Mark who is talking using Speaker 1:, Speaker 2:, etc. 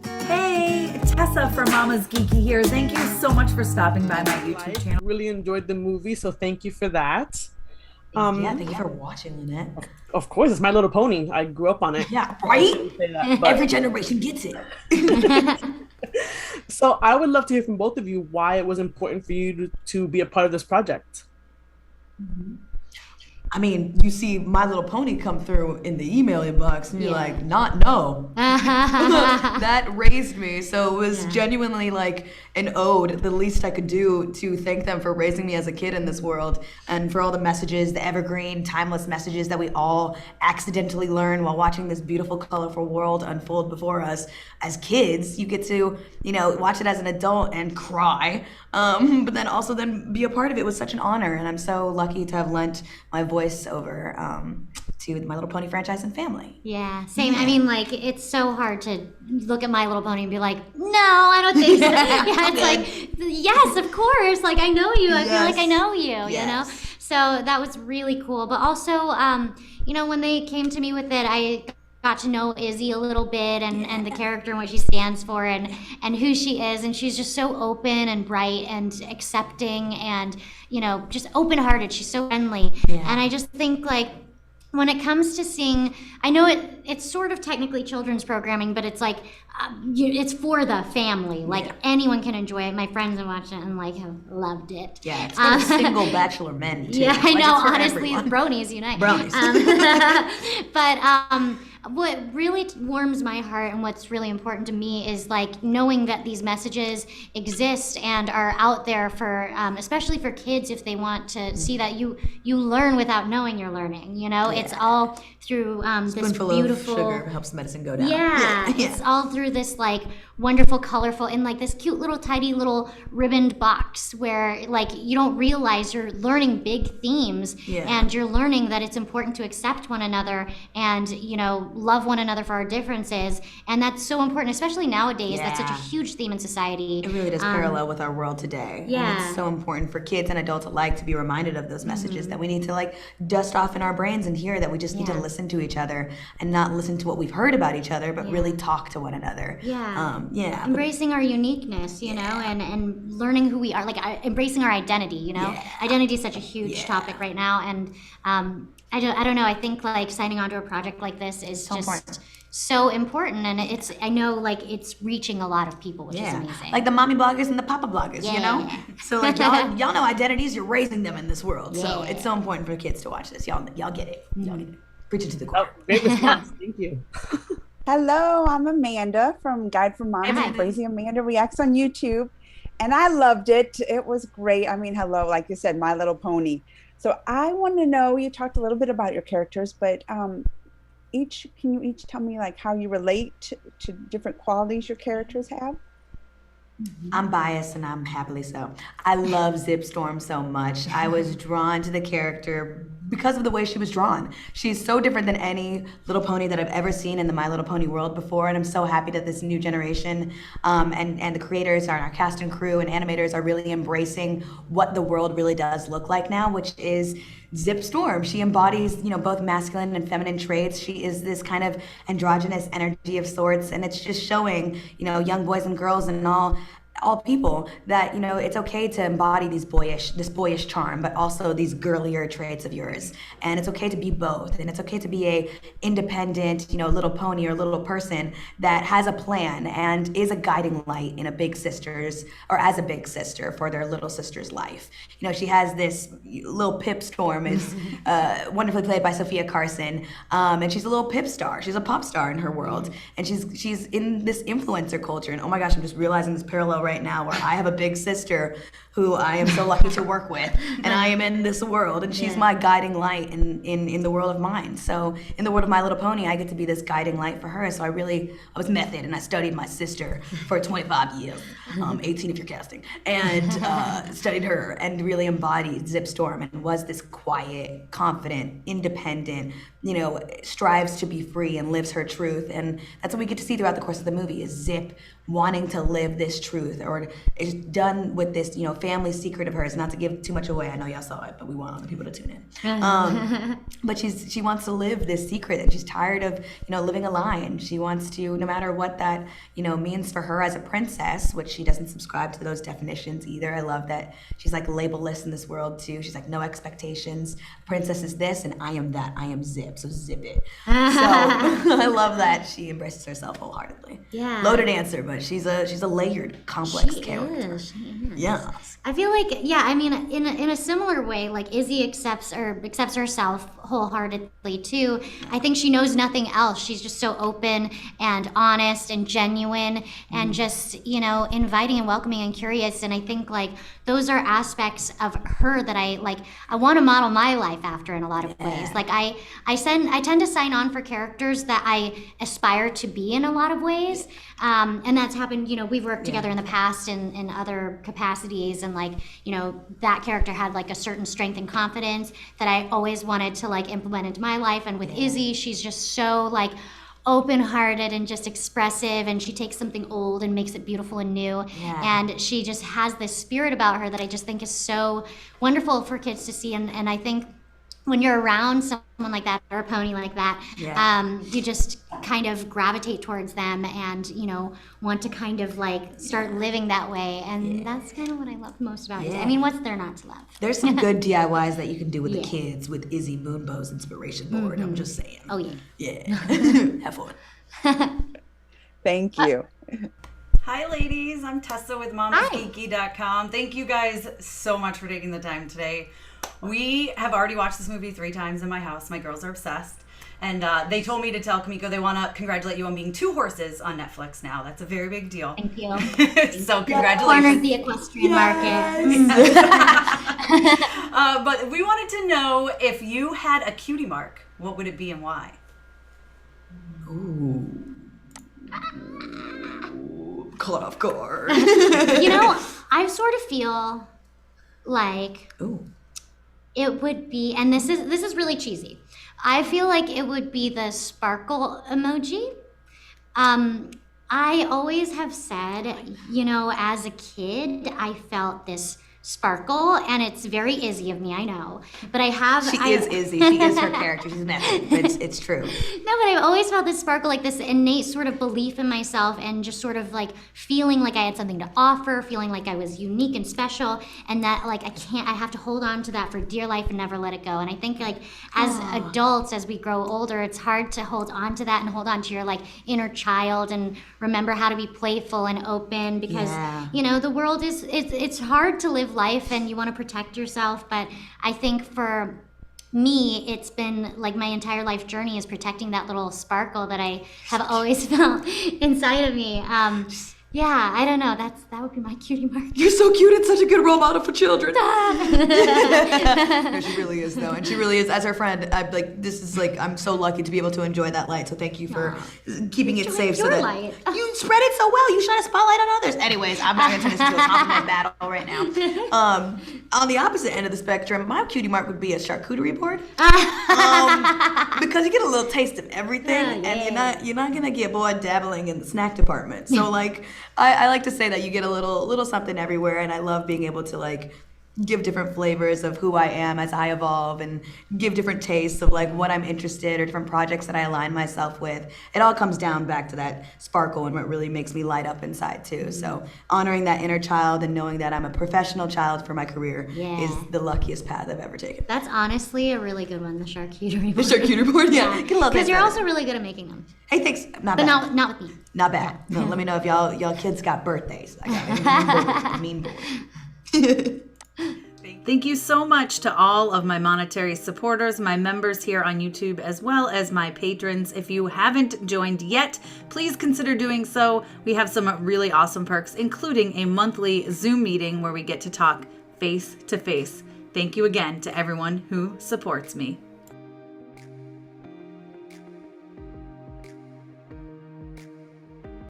Speaker 1: Hey, Tessa from MamasGeeky here. Thank you so much for stopping by my YouTube channel.
Speaker 2: Really enjoyed the movie, so thank you for that.
Speaker 3: Yeah,
Speaker 2: Um,
Speaker 3: thank you for watching, Lynette.
Speaker 2: of course, it's My Little Pony. I grew up on it.
Speaker 3: Yeah,
Speaker 2: I
Speaker 3: right?
Speaker 2: shouldn't say that,
Speaker 3: Every
Speaker 2: but
Speaker 3: generation gets it.
Speaker 2: so I would love to hear from both of you why it was important for you to be a part of this project.
Speaker 3: I mean, you see My Little Pony come through in the email inbox, and you're like, not no. That raised me. So it was genuinely like an ode, the least I could do to thank them for raising me as a kid in this world and for all the messages, the evergreen, timeless messages that we all accidentally learn while watching this beautiful, colorful world unfold before us. As kids, you get to, watch it as an adult and cry, but then also then be a part of it was such an honor. And I'm so lucky to have lent my voice over to My Little Pony franchise and family.
Speaker 4: Yeah, same. I mean, like, it's so hard to look at My Little Pony and be like, no, I don't think so. Yeah, it's like, yes, of course. Like, I know you. I feel like I know you, you know? So that was really cool. But also, when they came to me with it, I got to know Izzy a little bit and the character and what she stands for and who she is. And she's just so open and bright and accepting and, just open-hearted. She's so friendly. Yeah. And I just think, like, when it comes to seeing, I know it's sort of technically children's programming, but it's like, it's for the family. Like, anyone can enjoy it. My friends have watched it and, like, have loved it.
Speaker 3: Yeah, it's for the single bachelor men, too.
Speaker 4: Yeah, I
Speaker 3: like,
Speaker 4: know, honestly, bronies unite.
Speaker 3: Bronies.
Speaker 4: But what really warms my heart and what's really important to me is, like, knowing that these messages exist and are out there for, especially for kids, if they want to see that you learn without knowing you're learning, It's all through this beautiful...
Speaker 3: of sugar helps medicine go down.
Speaker 4: Yeah, it's all through this, like, wonderful, colorful, in, like, this cute little, tidy little ribboned box where, like, you don't realize you're learning big themes and you're learning that it's important to accept one another and, love one another for our differences. And that's so important, especially nowadays. That's such a huge theme in society.
Speaker 3: It really does parallel with our world today.
Speaker 4: Yeah.
Speaker 3: And it's so important for kids and adults alike to be reminded of those messages that we need to, like, dust off in our brains and hear that we just need to listen to each other and not listen to what we've heard about each other, but really talk to one another.
Speaker 4: Embracing our uniqueness, you know, and learning who we are, like embracing our identity, Identity is such a huge topic right now. And I don't know, I think, like, signing on to a project like this is so just important. So important, and I know, like, it's reaching a lot of people, which is amazing.
Speaker 3: Like the mommy bloggers and the papa bloggers, So, like, y'all know identities, you're raising them in this world. So it's so important for kids to watch this. Y'all get it. Y'all get it. Preach it to the choir.
Speaker 2: Oh, great response. Thank you.
Speaker 5: Hello, I'm Amanda from Guide for Moms and Crazy Amanda Reacts on YouTube. And I loved it. It was great. I mean, hello, like you said, My Little Pony. So I want to know, you talked a little bit about your characters, but can you each tell me, like, how you relate to different qualities your characters have?
Speaker 3: I'm biased, and I'm happily so. I love Zipp Storm so much. I was drawn to the character because of the way she was drawn. She's so different than any little pony that I've ever seen in the My Little Pony world before, and I'm so happy that this new generation and the creators, our cast and crew and animators are really embracing what the world really does look like now, which is Zipp Storm. She embodies, both masculine and feminine traits. She is this kind of androgynous energy of sorts, and it's just showing, young boys and girls and all people that, it's okay to embody this boyish charm, but also these girlier traits of yours. And it's okay to be both. And it's okay to be a independent, little pony or little person that has a plan and is a guiding light in a big sister's, or as a big sister for their little sister's life. She has this little Pip Storm is wonderfully played by Sophia Carson. And she's a little pip star. She's a pop star in her world. And she's in this influencer culture. And oh my gosh, I'm just realizing this parallel right now where I have a big sister who I am so lucky to work with, and I am in this world, and she's my guiding light in the world of mine. So in the world of My Little Pony, I get to be this guiding light for her. So I was method, and I studied my sister for 25 years, 18 if you're casting, and studied her and really embodied Zipp Storm and was this quiet, confident, independent, strives to be free and lives her truth. And that's what we get to see throughout the course of the movie is Zipp wanting to live this truth, or is done with this, family secret of hers, not to give too much away. I know y'all saw it, but we want other people to tune in. But she wants to live this secret, and she's tired of, living a lie, and she wants to, no matter what that, means for her as a princess, which she doesn't subscribe to those definitions either. I love that she's like labelless in this world too. She's like, no expectations. Princess is this, and I am that. I am Zipp, so zip it. So I love that she embraces herself wholeheartedly.
Speaker 4: Yeah.
Speaker 3: Loaded answer, but she's a layered, complex character.
Speaker 4: She is.
Speaker 3: Yeah.
Speaker 4: I feel like, in a similar way, like Izzy accepts herself wholeheartedly too. I think she knows nothing else. She's just so open and honest and genuine and just, inviting and welcoming and curious. And I think like those are aspects of her that I want to model my life after in a lot of ways. Like I tend to sign on for characters that I aspire to be in a lot of ways. And that's happened, we've worked together in the past in other capacities, and that character had like a certain strength and confidence that I always wanted to like implement into my life. And with Izzy, she's just so like open-hearted and just expressive, and she takes something old and makes it beautiful and new. And she just has this spirit about her that I just think is so wonderful for kids to see. And I think when you're around someone like that or a pony like that, you just kind of gravitate towards them and, want to kind of like start living that way. And that's kind of what I love most about it. I mean, what's there not to love?
Speaker 3: There's some good DIYs that you can do with the kids with Izzy Moonbow's inspiration board. I'm just saying.
Speaker 4: Oh, yeah.
Speaker 3: Yeah. Have fun.
Speaker 5: Thank you.
Speaker 6: Hi ladies, I'm Tessa with MamasGeeky.com. Thank you guys so much for taking the time today. We have already watched this movie 3 times in my house. My girls are obsessed. And they told me to tell Kimiko they want to congratulate you on being 2 horses on Netflix now. That's a very big deal.
Speaker 4: Thank you.
Speaker 6: So congratulations.
Speaker 4: Cornered the equestrian market.
Speaker 6: But we wanted to know, if you had a cutie mark, what would it be and why?
Speaker 3: Ooh. Caught off guard.
Speaker 4: I sort of feel like it would be, and this is really cheesy, I feel like it would be the sparkle emoji. I always have said, as a kid, I felt this sparkle, and it's very Izzy of me, I know. But She is Izzy. She is her character. She's messy. It's true. No, but I've always felt this sparkle, like this innate sort of belief in myself, and just sort of like feeling like I had something to offer, feeling like I was unique and special, and that like I have to hold on to that for dear life and never let it go. And I think like as adults, as we grow older, it's hard to hold on to that and hold on to your like inner child and remember how to be playful and open, because the world is it's hard to live life and you want to protect yourself. But I think for me, it's been like my entire life journey is protecting that little sparkle that I have always felt inside of me. I don't know. That would be my cutie mark.
Speaker 3: You're so cute and such a good role model for children. No, she really is though, and she really is. As her friend, I'm so lucky to be able to enjoy that light. So thank you for keeping it safe. So that
Speaker 4: light.
Speaker 3: You spread it so well. You shine a spotlight on others. Anyways, I'm not gonna turn this into a compliment battle right now. On the opposite end of the spectrum, my cutie mark would be a charcuterie board, because you get a little taste of everything, and you're not gonna get bored dabbling in the snack department. So like. I like to say that you get a little something everywhere, and I love being able to like give different flavors of who I am as I evolve, and give different tastes of like what I'm interested or different projects that I align myself with. It all comes down back to that sparkle and what really makes me light up inside too. So honoring that inner child and knowing that I'm a professional child for my career is the luckiest path I've ever taken.
Speaker 4: That's honestly a really good one, the charcuterie board.
Speaker 3: The charcuterie board, yeah.
Speaker 4: Because you're also really good at making them.
Speaker 3: Hey, thanks.
Speaker 4: But not with me.
Speaker 3: Not bad. No, let me know if y'all kids got birthdays. I got a mean board.
Speaker 6: Thank you so much to all of my monetary supporters, my members here on YouTube, as well as my patrons. If you haven't joined yet, please consider doing so. We have some really awesome perks, including a monthly Zoom meeting where we get to talk face to face. Thank you again to everyone who supports me.